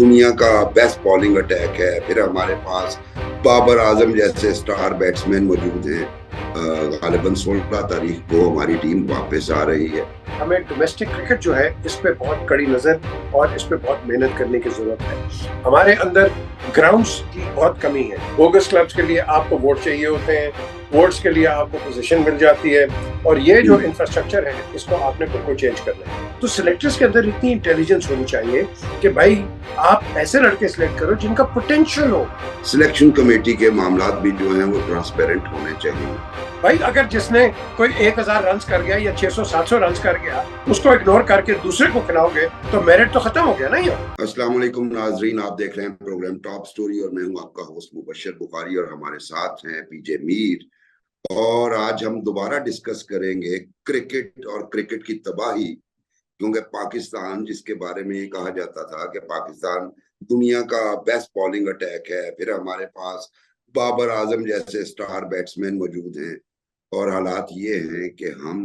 दुनिया का best bowling attack है। फिर हमारे पास बाबर आजम जैसे स्टार बैट्समैन मौजूद हैं। गालिबन 16 तारीख को हमारी टीम वापस आ रही है। हमें डोमेस्टिक क्रिकेट जो है इस पे बहुत कड़ी नजर और इस पे बहुत मेहनत करने की जरूरत है। हमारे अंदर ग्राउंड्स की बहुत कमी है। बोगस क्लब्स के लिए आपको वोट चाहिए होते हैं, वोट्स के लिए आपको पोजीशन मिल जाती है, और ये जो इंफ्रास्ट्रक्चर है इसको आपने बिल्कुल चेंज करना है। तो सिलेक्टर्स के अंदर इतनी इंटेलिजेंस होनी चाहिए कि भाई आप ऐसे लड़के सिलेक्ट करो जिनका पोटेंशियल हो। सिलेक्शन कमेटी के मामलात भी जो हैं वो ट्रांसपेरेंट होने चाहिए। भाई अगर जिसने कोई 1000 रन कर गया या 600-700 रन कर गया, उसको इग्नोर करके दूसरे को खिलाओगे तो मेरिट तो खत्म हो गया ना। ये अस्सलाम वालेकुम नाजरीन, आप देख रहे हैं प्रोग्राम टॉप स्टोरी और मैं हूं आपका होस्ट मुबशर बुखारी और हमारे साथ हैं पीजे मीर। और आज हम दोबारा डिस्कस करेंगे क्रिकेट और क्रिकेट की तबाही। क्योंकि पाकिस्तान, जिसके बारे में ये कहा जाता था कि पाकिस्तान दुनिया का बेस्ट बॉलिंग अटैक है, फिर हमारे पास बाबर आजम जैसे स्टार बैट्समैन मौजूद हैं। और हालात ये हैं कि हम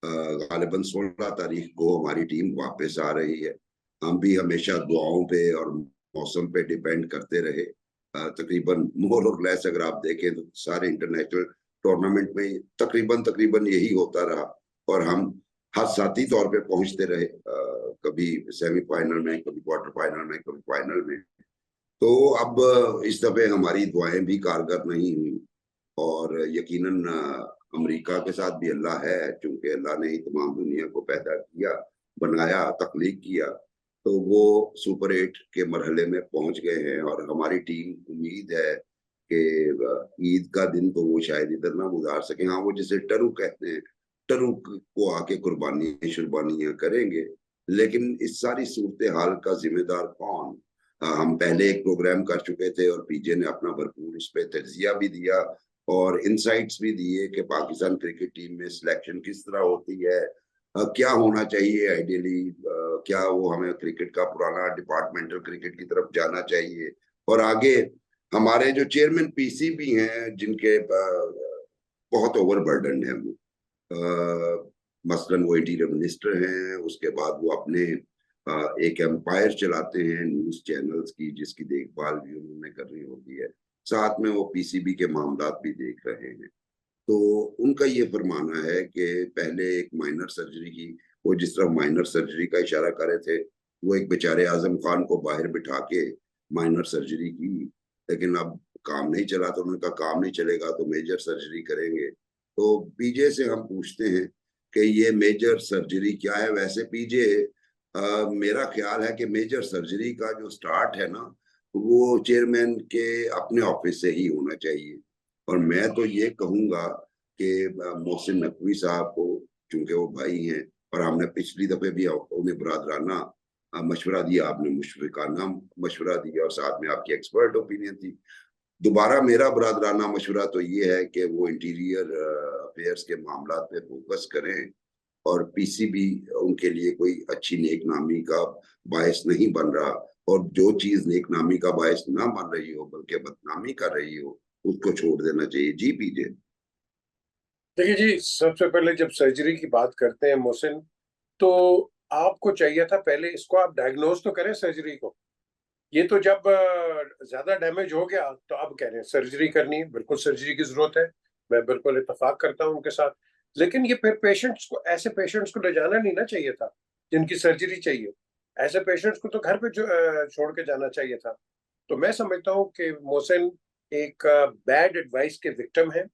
गालिबन 16 तारीख को हमारी टीम वापस आ रही है। हम भी हमेशा दुआओं पे और मौसम पे डिपेंड करते रहे। तकरीबन मोर और लेस अगर आप देखें तो सारे इंटरनेशनल टूर्नामेंट में तकरीबन तकरीबन यही होता रहा। और हम हादसाती तौर पे पहुंचते रहे, कभी सेमीफाइनल में, कभी क्वार्टर फाइनल में, कभी फाइनल में। तो अब इस दफे हमारी दुआएं भी कारगर नहीं हुई। और यकीनन अमेरिका के साथ भी अल्लाह है, क्योंकि अल्लाह ने ही तमाम दुनिया को पैदा किया, बनाया, तख्लीक किया। तो वो सुपर 8 के मरहले में पहुंच गए हैं और हमारी टीम, उम्मीद है कि ईद का दिन तो वो शायद इधर ना गुजार सके। हाँ, वो जिसे टरू कहते हैं, टरू को आके कुर्बानी शुरबानियां करेंगे। लेकिन इस सारी सूरत हाल का जिम्मेदार कौन? हम पहले एक प्रोग्राम कर चुके थे और पीजे ने अपना भरपूर उस पर तजिया भी दिया और इनसाइट्स भी दिए कि पाकिस्तान क्रिकेट टीम में सिलेक्शन किस तरह होती है, क्या होना चाहिए आइडियली, क्या वो हमें क्रिकेट का पुराना डिपार्टमेंटल क्रिकेट की तरफ जाना चाहिए। और आगे हमारे जो चेयरमैन पीसीबी हैं, जिनके बहुत ओवरबर्डन है वो, मसलन वो इंटीरियर मिनिस्टर हैं, उसके बाद वो अपने एक एम्पायर चलाते हैं न्यूज चैनल्स की, जिसकी देखभाल भी उन्होंने करनी होती है। साथ में वो पीसीबी के मामलात भी देख रहे हैं। तो उनका ये फरमाना है कि पहले एक माइनर सर्जरी की, वो जिस तरह माइनर सर्जरी का इशारा कर रहे थे, वो एक बेचारे आजम खान को बाहर बिठा के माइनर सर्जरी की। लेकिन अब काम नहीं चला तो उन्होंने कहा काम नहीं चलेगा तो मेजर सर्जरी करेंगे। तो पीजे से हम पूछते हैं कि ये मेजर सर्जरी क्या है। वैसे पीजे, मेरा ख्याल है कि मेजर सर्जरी का जो स्टार्ट है ना, वो चेयरमैन के अपने ऑफिस से ही होना चाहिए। और मैं तो ये कहूंगा कि मोहसिन नकवी साहब को, चूंकि वो भाई हैं और हमने पिछली दफे भी उन्हें बरादराना मशवरा दिया, आपने मुशफिकाना मशवरा दिया और साथ में आपकी एक्सपर्ट ओपिनियन थी। दोबारा मेरा बरादराना मशवरा तो ये है कि वो इंटीरियर अफेयर्स के मामला पे फोकस करें और पीसीबी उनके लिए कोई अच्छी नेकनामी का बायस नहीं बन रहा। और जो चीज नेकनामी का बायस ना बन रही हो बल्कि बदनामी कर रही हो, उसको छोड़ देना चाहिए। जी पीजे। देखिए जी, सबसे पहले जब सर्जरी की बात करते हैं मोहसिन, तो आपको चाहिए था पहले इसको आप डायग्नोज तो करें सर्जरी को। ये तो जब ज्यादा डैमेज हो गया तो अब कह रहे हैं सर्जरी करनी है। बिल्कुल सर्जरी की जरूरत है, मैं बिल्कुल इत्तेफाक करता हूं उनके साथ। लेकिन ये फिर पेशेंट्स को, ऐसे पेशेंट्स को ले जाना नहीं ना चाहिए था जिनकी सर्जरी चाहिए। ऐसे पेशेंट्स को तो घर पे छोड़ के जाना चाहिए था। तो मैं समझता हूँ कि मोहसिन एक बैड एडवाइस के विक्टिम है,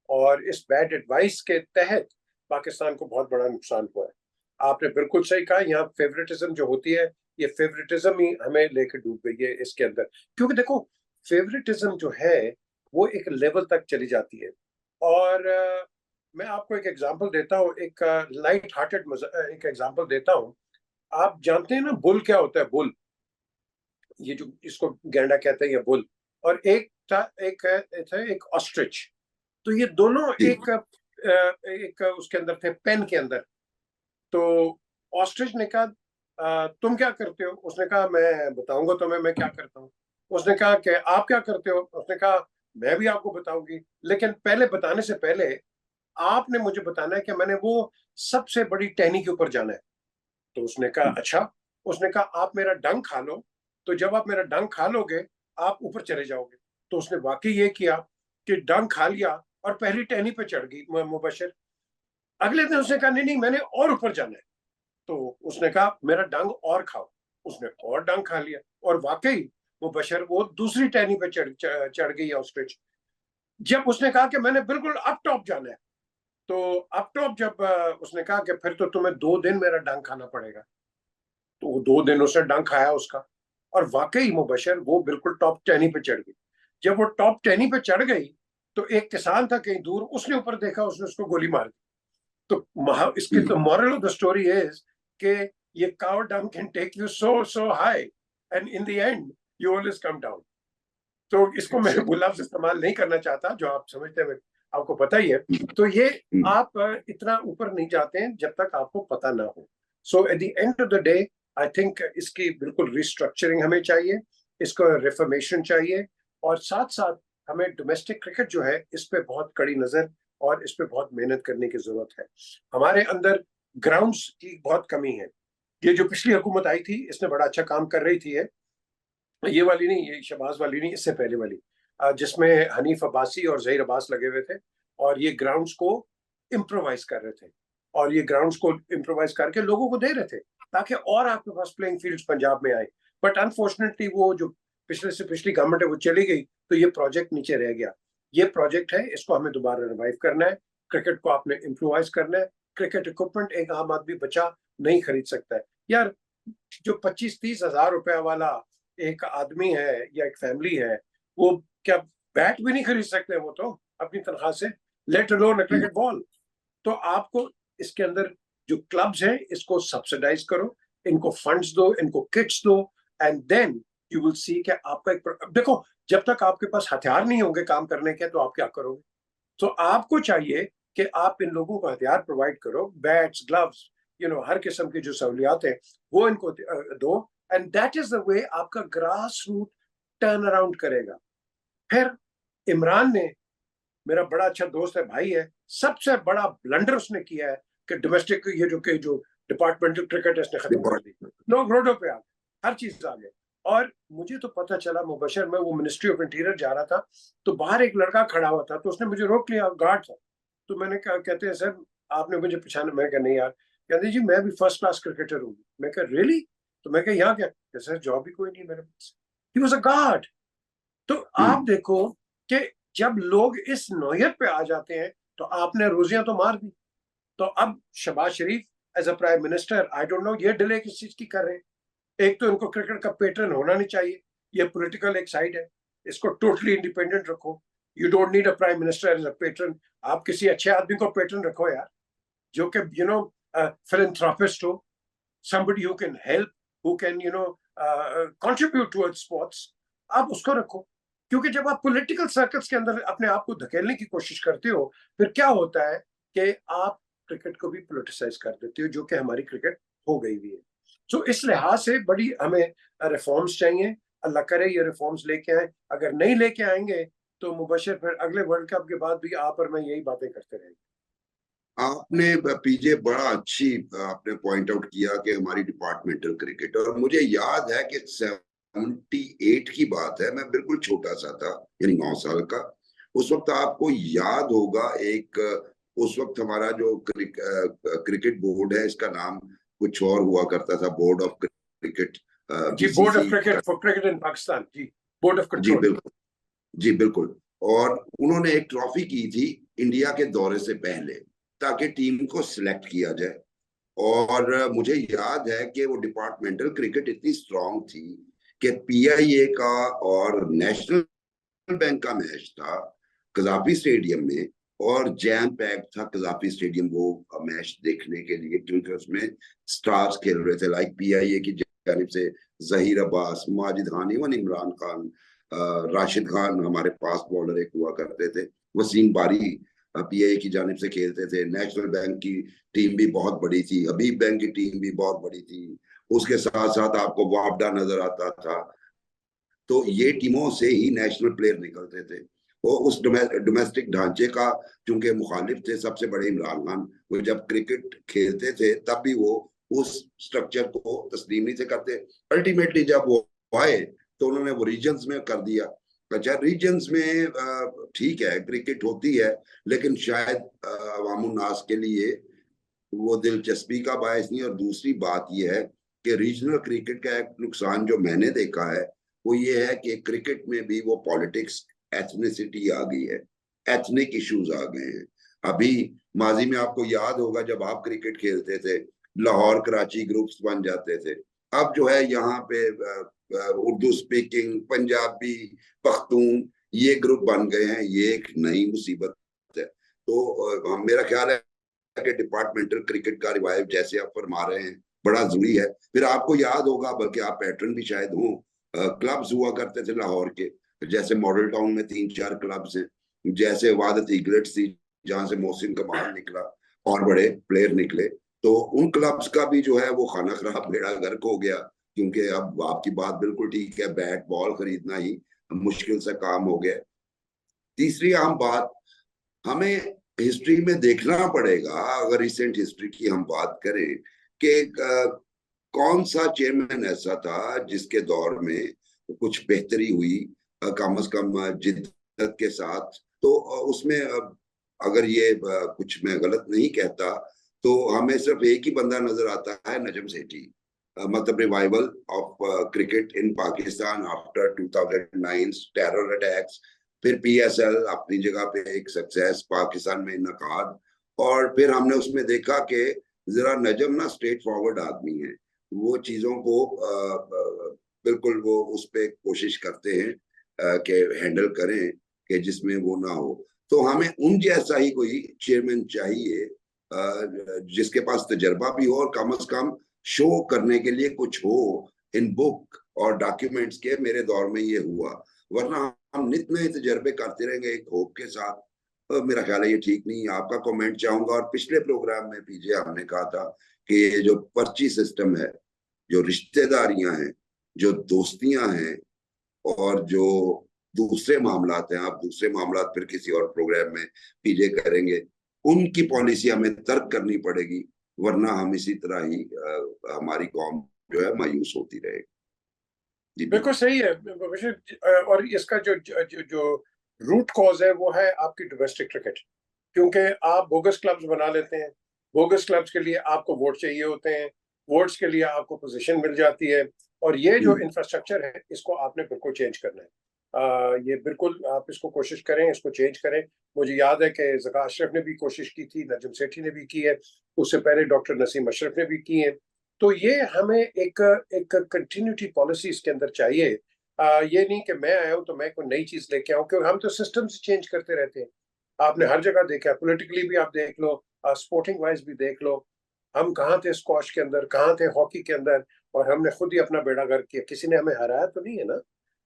और इस बैड एडवाइस के तहत पाकिस्तान को बहुत बड़ा नुकसान हुआ है। आपने बिल्कुल सही कहा, यहाँ फेवरेटिज्म जो होती है, ये फेवरेटिज्म ही हमें लेकर डूब गई है इसके अंदर। क्योंकि देखो, फेवरेटिज्म जो है वो एक लेवल तक चली जाती है। और मैं आपको एक एग्जांपल देता हूँ, एक लाइट हार्टेड एक एग्जांपल देता हूँ। आप जानते हैं ना बुल क्या होता है? बुल, ये जो इसको गैंडा कहते हैं, ये बुल। और एक था, एक ऑस्ट्रिच। तो ये दोनों जी। एक उसके अंदर थे, पेन के अंदर। तो ऑस्ट्रिच ने कहा, तुम क्या करते हो? उसने कहा, मैं बताऊंगा तुम्हें मैं क्या करता हूँ। उसने कहा कि आप क्या करते हो? उसने कहा, मैं भी आपको बताऊंगी, लेकिन पहले बताने से पहले आपने मुझे बताना है कि मैंने वो सबसे बड़ी टहनी के ऊपर जाना है। तो उसने कहा अच्छा। उसने कहा, आप मेरा डंक खा लो, तो जब आप मेरा डंक खा लोगे आप ऊपर चले जाओगे। तो उसने वाकई ये किया कि डंक खा लिया और पहली टहनी पे चढ़ गई मुबशर। अगले दिन उसने कहा नहीं नहीं मैंने और ऊपर जाना है। तो उसने कहा मेरा डंक और खाओ। उसने और डंक खा लिया और वाकई मुबशर वो दूसरी टहनी पे चढ़ गई ऑस्ट्रिच। जब उसने कहा कि मैंने बिल्कुल अप टॉप जाना है, तो अप टॉप जब उसने कहा कि फिर तो तुम्हें 2 दिन मेरा डंक खाना पड़ेगा। तो वो 2 दिन उसने डंक खाया उसका, और वाकई मुबशर वो बिल्कुल टॉप टहनी पे चढ़ गई। जब वो टॉप टहनी पे चढ़ गई तो एक किसान था कहीं दूर, उसने ऊपर देखा, उसने उसको गोली मार दी। तो इसकी तो moral of the story is कि ये cow dung can take you so so high and in the end you always come down. तो इसको मैं लफ्ज इस्तेमाल नहीं करना चाहता, जो आप समझते हैं आपको पता ही है। तो ये आप इतना ऊपर नहीं जाते हैं जब तक आपको पता ना हो। So at the end of the day I think इसकी बिल्कुल रिस्ट्रक्चरिंग हमें चाहिए, इसको रिफॉर्मेशन चाहिए, और साथ साथ हमें डोमेस्टिक क्रिकेट जो है इस पे बहुत कड़ी नजर और इस पे बहुत मेहनत करने की जरूरत है। हमारे अंदर ग्राउंड्स की बहुत कमी है। ये जो पिछली हुकूमत आई थी इसने बड़ा अच्छा काम कर रही थी, ये वाली नहीं, ये शहबाज वाली नहीं, इससे पहले वाली, जिसमें हनीफ अब्बासी और जहीर अब्बास लगे हुए थे, और ये ग्राउंड्स को इम्प्रोवाइज कर रहे थे, और ये ग्राउंड्स को इम्प्रोवाइज करके लोगों को दे रहे थे ताकि और आपके पास प्लेइंग फील्ड्स पंजाब में आए। बट अनफॉर्चुनेटली वो जो पिछले से पिछली गवर्नमेंट है वो चली गई, तो ये प्रोजेक्ट नीचे रह गया। ये प्रोजेक्ट है, इसको हमें दोबारा रिवाइव करना है। क्रिकेट को आपने इम्प्रोवाइज करना है। क्रिकेट इक्विपमेंट एक आम आदमी बच्चा नहीं खरीद सकता है यार। जो 25-30 हजार रुपया वाला एक आदमी है या एक फैमिली है, वो क्या बैट भी नहीं खरीद सकते वो तो अपनी तनख्वाह से, लेट अलोन क्रिकेट बॉल। तो आपको इसके अंदर जो क्लब्स हैं इसको सब्सिडाइज करो, इनको फंड्स दो, इनको किट्स दो, and then you will see कि आपका एक देखो, जब तक आपके पास हथियार नहीं होंगे काम करने के तो आप क्या करोगे। तो आपको चाहिए कि आप इन लोगों को हथियार प्रोवाइड करो, बैट्स, ग्लव्स, हर किस्म की जो सहूलियात है वो इनको दो, and that is the way आपका ग्रास रूट टर्न अराउंड करेगा। फिर इमरान ने, मेरा बड़ा अच्छा दोस्त है, भाई है, सबसे बड़ा ब्लंडर उसने किया है कि डोमेस्टिक ये जो डिपार्टमेंटल क्रिकेट है इसने खत्म कर दी। लोग रोडों पे आ गए, हर चीज आ गए। और मुझे तो पता चला मुबशर में, वो मिनिस्ट्री ऑफ इंटीरियर जा रहा था, तो बाहर एक लड़का खड़ा हुआ था, तो उसने मुझे रोक लिया, गार्ड था। तो मैंने कहा, कहते हैं सर आपने मुझे पहचाना? मैं कहा नहीं यार। कहते जी मैं भी फर्स्ट क्लास क्रिकेटर हूँ। मैं कहा रियली? तो मैं कहा यहाँ क्या? सर जॉब ही कोई नहीं मेरे पास। He was a guard. तो आप देखो कि जब लोग इस नौयत पे आ जाते हैं तो आपने रोजियां तो मार दी। तो अब Shahbaz Sharif as a prime minister, I don't know ये डिले किस चीज की कर रहे हैं। एक तो इनको क्रिकेट का पेटर्न होना नहीं चाहिए, ये पॉलिटिकल एक साइड है, इसको टोटली इंडिपेंडेंट रखो। You don't need a prime minister as a pattern. आप किसी अच्छे आदमी को पेटर्न रखो यार, जो कि philanthropist हो, somebody who can help, who can contribute towards sports, आप उसको रखो। क्योंकि जब आप पॉलिटिकल सर्कल्स के अंदर अपने आप को धकेलने की कोशिश करते हो, फिर क्या होता है कि आप क्रिकेट को भी पोलिटिसाइज कर देते हो, जो कि हमारी क्रिकेट हो गई भी है। तो इस लिहाज से बड़ी हमें रिफॉर्म्स चाहिए। अल्लाह करे ये रिफॉर्म्स लेके आए। अगर नहीं लेके आएंगे तो मुबशर फिर अगले वर्ल्ड कप के बाद भी आप और मैं यही बातें करते रहेंगे। आपने पीजे बड़ा अच्छी आपने पॉइंट आउट किया कि हमारी डिपार्टमेंटल क्रिकेट, और मुझे याद है कि 78 की बात है, मैं बिल्कुल छोटा सा था, यानी 9 साल का। उस वक्त आपको याद होगा, एक उस वक्त हमारा जो क्रिकेट बोर्ड है, इसका नाम कुछ और हुआ करता था, बोर्ड ऑफ क्रिकेट, जी, board of BCC. Cricket for cricket in Pakistan. जी, बोर्ड ऑफ जी कंट्रोल। बिल्कुल, जी बिल्कुल। और उन्होंने एक ट्रॉफी की थी इंडिया के दौरे से पहले, ताकि टीम को सिलेक्ट किया जाए। और मुझे याद है कि वो डिपार्टमेंटल क्रिकेट इतनी स्ट्रांग थी कि पीआईए का और नेशनल बैंक का मैच था कजाफी स्टेडियम में, और जैम पैक था कजाफी स्टेडियम वो मैच देखने के लिए, क्योंकि उसमें स्टार्स खेल रहे थे, लाइक पीआईए की जानिब से जहीर अब्बास, माजिद खान, इवन इमरान खान, राशिद खान, हमारे फास्ट बॉलर एक हुआ करते थे, वसीम बारी पीआईए की जानिब से खेलते थे। नेशनल बैंक की टीम भी बहुत बड़ी थी, हबीब बैंक की टीम भी बहुत बड़ी थी। उसके साथ साथ आपको वापडा नजर आता था। तो ये टीमों से ही नेशनल प्लेयर निकलते थे। वो उस डोमेस्टिक ढांचे का चूंकि मुखालिफ थे सबसे बड़े इमरान खान, वो जब क्रिकेट खेलते थे तब भी वो उस स्ट्रक्चर को तस्लीम नहीं से करते। अल्टीमेटली जब वो आए तो उन्होंने वो रीजन्स में कर दिया। अच्छा, रीजन्स में ठीक है, क्रिकेट होती है, लेकिन शायद अवामुन्नास के लिए वो दिलचस्पी का बायस नहीं। और दूसरी बात यह है कि रीजनल क्रिकेट का एक नुकसान जो मैंने देखा है वो ये है कि क्रिकेट में भी वो पॉलिटिक्स, एथनिसिटी आ गई है, एथनिक इश्यूज आ गए हैं। अभी माजी में आपको याद होगा जब आप क्रिकेट खेलते थे, लाहौर कराची ग्रुप्स बन जाते थे। अब जो है यहाँ पे उर्दू स्पीकिंग, पंजाबी, पख्तून, ये ग्रुप बन गए हैं। ये एक नई मुसीबत है। तो मेरा ख्याल है कि डिपार्टमेंटल क्रिकेट का रिवाइव जैसे आप फरमा रहे हैं बड़ा जरूरी है। फिर आपको याद होगा, बल्कि आप पैटर्न भी शायद हों, क्लब्स हुआ करते थे लाहौर के, जैसे मॉडल टाउन में 3-4 क्लब्स हैं, जैसे वादत ईगलेट्स थी जहां से मोहसिन कमाल निकला और बड़े प्लेयर निकले। तो उन क्लब्स का भी जो है वो खाना खराब, बेड़ा गर्क हो गया, क्योंकि अब आपकी बात बिल्कुल ठीक है, बैट बॉल खरीदना ही मुश्किल सा काम हो गया। तीसरी अहम बात, हमें हिस्ट्री में देखना पड़ेगा, अगर रिसेंट हिस्ट्री की हम बात करें, कि कौन सा चेयरमैन ऐसा था जिसके दौर में कुछ बेहतरी हुई, कम से कम जिद्दत के साथ। तो उसमें अगर ये कुछ मैं गलत नहीं कहता, तो हमें सिर्फ एक ही बंदा नजर आता है, नजम सेठी। मतलब revival of cricket in Pakistan after 2009 terror attacks, फिर पीएसएल अपनी जगह पे एक सक्सेस पाकिस्तान में इनकाद। और फिर हमने उसमें देखा कि जरा नजम ना स्ट्रेट फॉरवर्ड आदमी है, वो चीजों को बिल्कुल वो उस पर कोशिश करते हैं कि हैंडल करें, कि जिसमें वो ना हो। तो हमें उन जैसा ही कोई चेयरमैन चाहिए, जिसके पास तजर्बा भी हो और कम से कम शो करने के लिए कुछ हो इन बुक और डॉक्यूमेंट्स के, मेरे दौर में ये हुआ। वरना हम नित नए तजर्बे करते रहेंगे एक होप के साथ, तो मेरा ख्याल है ये ठीक नहीं। आपका कमेंट चाहूंगा। और पिछले प्रोग्राम में पीजे हमने कहा था कि ये जो पर्ची सिस्टम है, जो रिश्तेदारियां हैं, जो दोस्तियां हैं, और जो दूसरे मामलात हैं, आप दूसरे मामलात फिर किसी और प्रोग्राम में पीजे करेंगे, उनकी पॉलिसी हमें तर्क करनी पड़ेगी। वरना हम इसी तरह ही हमारी कौम जो है मायूस होती रहेगी। जी बिल्कुल सही है और इसका जो रूट कॉज है वो है आपकी डोमेस्टिक क्रिकेट। क्योंकि आप बोगस क्लब्स बना लेते हैं, बोगस क्लब्स के लिए आपको वोट चाहिए होते हैं, वोट्स के लिए आपको पोजीशन मिल जाती है, और ये जो इंफ्रास्ट्रक्चर है इसको आपने बिल्कुल चेंज करना है। ये बिल्कुल आप इसको कोशिश करें, इसको चेंज करें। मुझे याद है कि ज़का अशरफ ने भी कोशिश की थी, नजम सेठी ने भी की है, उससे पहले डॉक्टर नसीम अशरफ ने भी की है। तो ये हमें एक एक कंटिन्यूटी पॉलिसी इसके अंदर चाहिए। ये नहीं कि मैं आया हूं तो मैं कोई नई चीज लेके आऊं, क्योंकि हम तो सिस्टम से चेंज करते रहते हैं। आपने हर जगह देखा, पॉलिटिकली भी आप देख लो, स्पोर्टिंग वाइज भी देख लो। हम कहाँ थे स्क्वॉश के अंदर, कहाँ थे हॉकी के अंदर, और हमने खुद ही अपना बेड़ा गर्क किया, किसी ने हमें हराया तो नहीं है ना।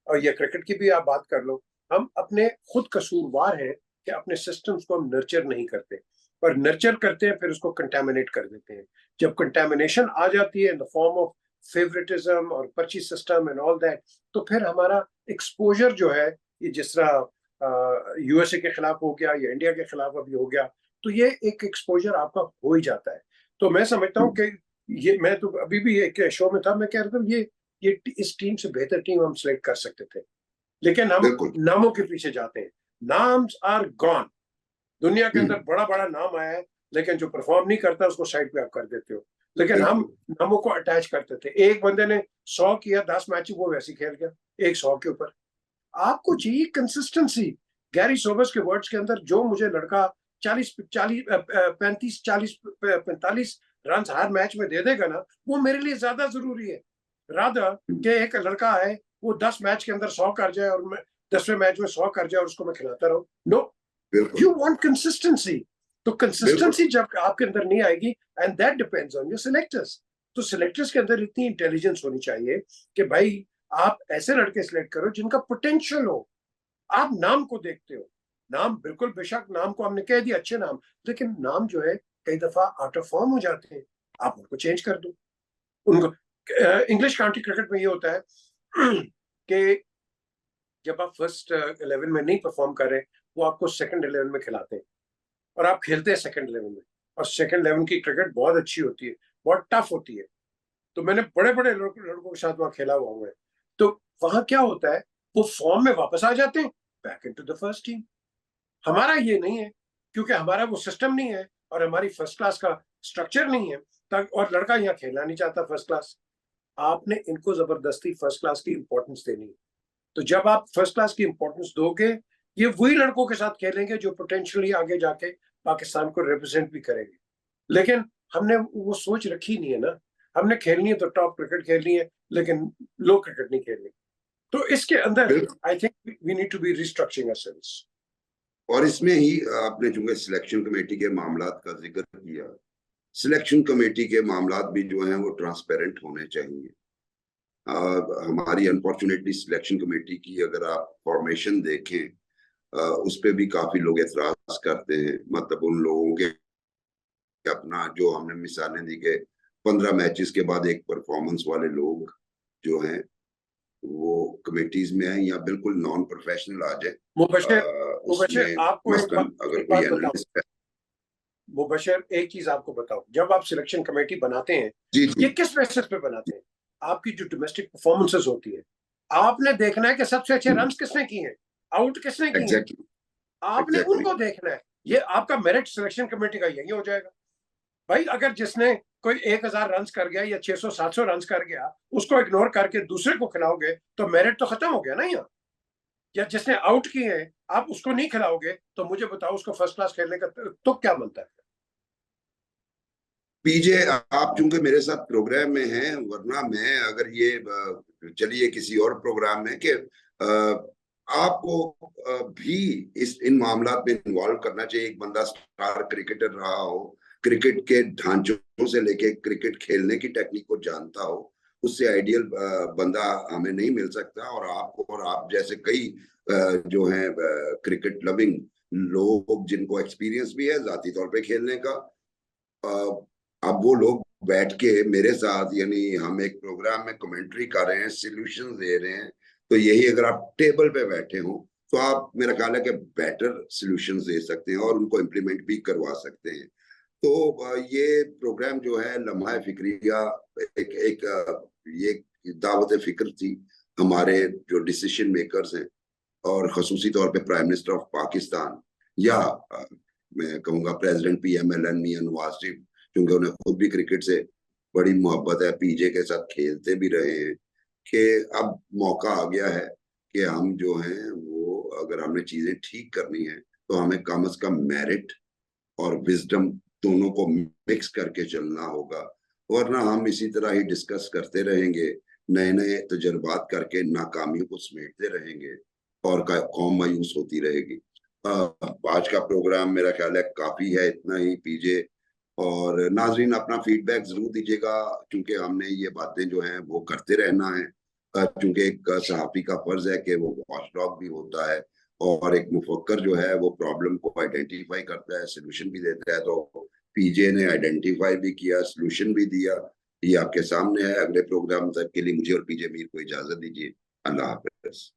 और ये क्रिकेट की भी आप बात कर लो, हम अपने खुद कसूरवार हैं कि अपने सिस्टम्स को हम नर्चर नहीं करते, पर नर्चर करते हैं फिर उसको कंटेमिनेट कर देते हैं। जब कंटेमिनेशन आ जाती है in the form of favouritism और पर्ची सिस्टम एंड ऑल दैट, तो फिर हमारा एक्सपोजर जो है, ये जिस तरह यूएसए के खिलाफ हो गया या इंडिया के खिलाफ अभी हो गया, तो ये एक एक्सपोजर आपका हो ही जाता है। तो मैं समझता हूँ कि ये, मैं तो अभी भी एक शो में था, मैं कह रहा था ये इस टीम से बेहतर टीम हम सिलेक्ट कर सकते थे, लेकिन हम बिल्कुल नामों के पीछे जाते हैं। नाम्स आर गॉन। दुनिया के अंदर बिल्कुल। बड़ा बड़ा नाम आया है, लेकिन जो परफॉर्म नहीं करता उसको साइड पे आप कर देते हो। लेकिन हम नामों को अटैच करते थे। एक बंदे ने 100 किया 10 मैच, वो वैसे खेल गया एक 100 के ऊपर। आपको चाहिए कंसिस्टेंसी। गैरी सोबर्स के वर्ड्स के अंदर, जो मुझे लड़का 40 45 रन हर मैच में दे देगा ना, वो मेरे लिए ज्यादा जरूरी है, राधा कि एक लड़का है वो 10 मैच के अंदर 100 कर जाए और मैं 10वें मैच में 100 कर जाए और उसको मैं खिलाता रहूं। नो, बिल्कुल यू वांट कंसिस्टेंसी। तो बिल्कुल। कंसिस्टेंसी जब आपके अंदर नहीं आएगी, and that depends on your selectors. तो सिलेक्टर्स के अंदर इतनी इंटेलिजेंस होनी चाहिए कि भाई आप ऐसे लड़के सिलेक्ट करो जिनका पोटेंशियल हो। आप नाम को देखते हो, नाम बिल्कुल, बेशक नाम को हमने कह दिया अच्छे नाम, लेकिन नाम जो है कई दफा आउट ऑफ फॉर्म हो जाते हैं, आप उनको चेंज कर दो उनको। इंग्लिश काउंटी क्रिकेट में ये होता है कि जब आप फर्स्ट 11 में नहीं परफॉर्म कर रहे, वो आपको सेकंड 11 में खिलाते हैं, और आप खेलते हैं सेकंड 11 में। और सेकंड 11 की क्रिकेट बहुत अच्छी होती है, बहुत टफ होती है। तो मैंने बड़े बड़े लड़कों के साथ वहां खेला हुआ है। तो वहां क्या होता है, वो फॉर्म में वापस आ जाते हैं back into the first team. हमारा ये नहीं है, क्योंकि हमारा वो सिस्टम नहीं है और हमारी फर्स्ट क्लास का स्ट्रक्चर नहीं है, और लड़का यहाँ खेलना नहीं चाहता फर्स्ट क्लास। आपने इनको जबरदस्ती फर्स्ट क्लास की इंपॉर्टेंस देनी है। तो जब आप फर्स्ट क्लास की इंपॉर्टेंस दोगे, ये वही लड़कों के साथ खेलेंगे जो पोटेंशियली आगे जाके पाकिस्तान को रिप्रेजेंट भी करेंगे। लेकिन हमने वो सोच रखी नहीं है ना, हमने खेलनी है तो टॉप क्रिकेट खेलनी है, लेकिन लो क्रिकेट नहीं खेलनी। तो इसके अंदर I think we need to be restructuring ourselves. और इसमें ही आपने चूंकि सिलेक्शन कमेटी के मामलात का जिक्र किया, सिलेक्शन कमेटी के मामलात भी जो हैं वो ट्रांसपेरेंट होने चाहिए। हमारी अनफॉर्चुनेटली सिलेक्शन कमेटी की अगर आप फॉर्मेशन देखें, उस पर भी काफी लोग एतराज करते हैं। मतलब उन लोगों के अपना जो हमने मिसालें दी कि 15 मैचेस के बाद एक परफॉर्मेंस वाले लोग जो हैं वो कमेटीज में हैं या बिल्कुल नॉन प्रोफेशनल आ जाए। मुबशर आपको एक बात बताऊं, मुबशर एक चीज आपको बताओ, जब आप सिलेक्शन कमेटी बनाते हैं ये किस बेसिस पे बनाते हैं? आपकी जो डोमेस्टिक परफॉर्मेंसेस होती है, आपने देखना है कि सबसे अच्छे रन किसने किए हैं, आउट किसने किए हैं, आपने उनको देखना है। ये आपका मेरिट सिलेक्शन कमेटी का यही हो जाएगा। भाई अगर जिसने कोई 1000 रन कर गया या 600-700 रन कर गया, उसको इग्नोर करके दूसरे को खिलाओगे तो मेरिट तो खत्म हो गया ना यहाँ। या जिसने आउट किए हैं आप उसको नहीं खिलाओगे, तो मुझे बताओ उसको फर्स्ट क्लास खेलने का तो क्या बनता है? पीजे, आप चूंकि मेरे साथ प्रोग्राम में हैं, वरना मैं अगर ये चलिए किसी और प्रोग्राम में कि आपको भी इन मामलात में इन्वॉल्व करना चाहिए। एक बंदा स्टार क्रिकेटर रहा हो, क्रिकेट के ढांचों से लेके क्रिकेट खेलने की टेक्निक को जानता हो, उससे आइडियल बंदा हमें नहीं मिल सकता। और आपको और आप जैसे कई जो हैं क्रिकेट लविंग लोग जिनको एक्सपीरियंस भी है जाती तौर पे खेलने का, अब वो लोग बैठ के मेरे साथ, यानी हम एक प्रोग्राम में कमेंट्री कर रहे हैं, सॉल्यूशन दे रहे हैं, तो यही अगर आप टेबल पे बैठे हो तो आप मेरा ख्याल है कि बेटर सॉल्यूशंस दे सकते हैं और उनको इम्प्लीमेंट भी करवा सकते हैं। तो ये प्रोग्राम जो है लम्हा फिक्रिया एक ये दावत फिक्र थी हमारे जो डिसीजन मेकर्स हैं, और खसूसी तौर पे प्राइम मिनिस्टर ऑफ पाकिस्तान या मैं कहूँगा प्रेसिडेंट PMLN मियां नवाज शरीफ, क्योंकि उन्हें खुद भी क्रिकेट से बड़ी मोहब्बत है, पीजे के साथ खेलते भी रहे हैं, कि अब मौका आ गया है कि हम जो हैं वो अगर हमने चीजें ठीक करनी है तो हमें कम से कम मेरिट और विजडम दोनों को मिक्स करके चलना होगा। वरना हम इसी तरह ही डिस्कस करते रहेंगे, नए नए तजुर्बात करके नाकामियों को समेटते रहेंगे और कौम मायूस होती रहेगी। आज का प्रोग्राम मेरा ख्याल है काफी है, इतना ही पीजे। और नाजरीन अपना फीडबैक जरूर दीजिएगा, क्योंकि हमने ये बातें जो हैं वो करते रहना है, क्योंकि एक सहाफी का फर्ज है कि वो वॉचडॉग भी होता है, और एक मुफक्कर जो है वो प्रॉब्लम को आइडेंटिफाई करता है, सोल्यूशन भी देता है। तो पीजे ने आइडेंटिफाई भी किया, सोल्यूशन भी दिया, ये आपके सामने है। अगले प्रोग्राम तक के लिए मुझे और पीजे मीर को इजाजत दीजिए। अल्लाह हाफिज।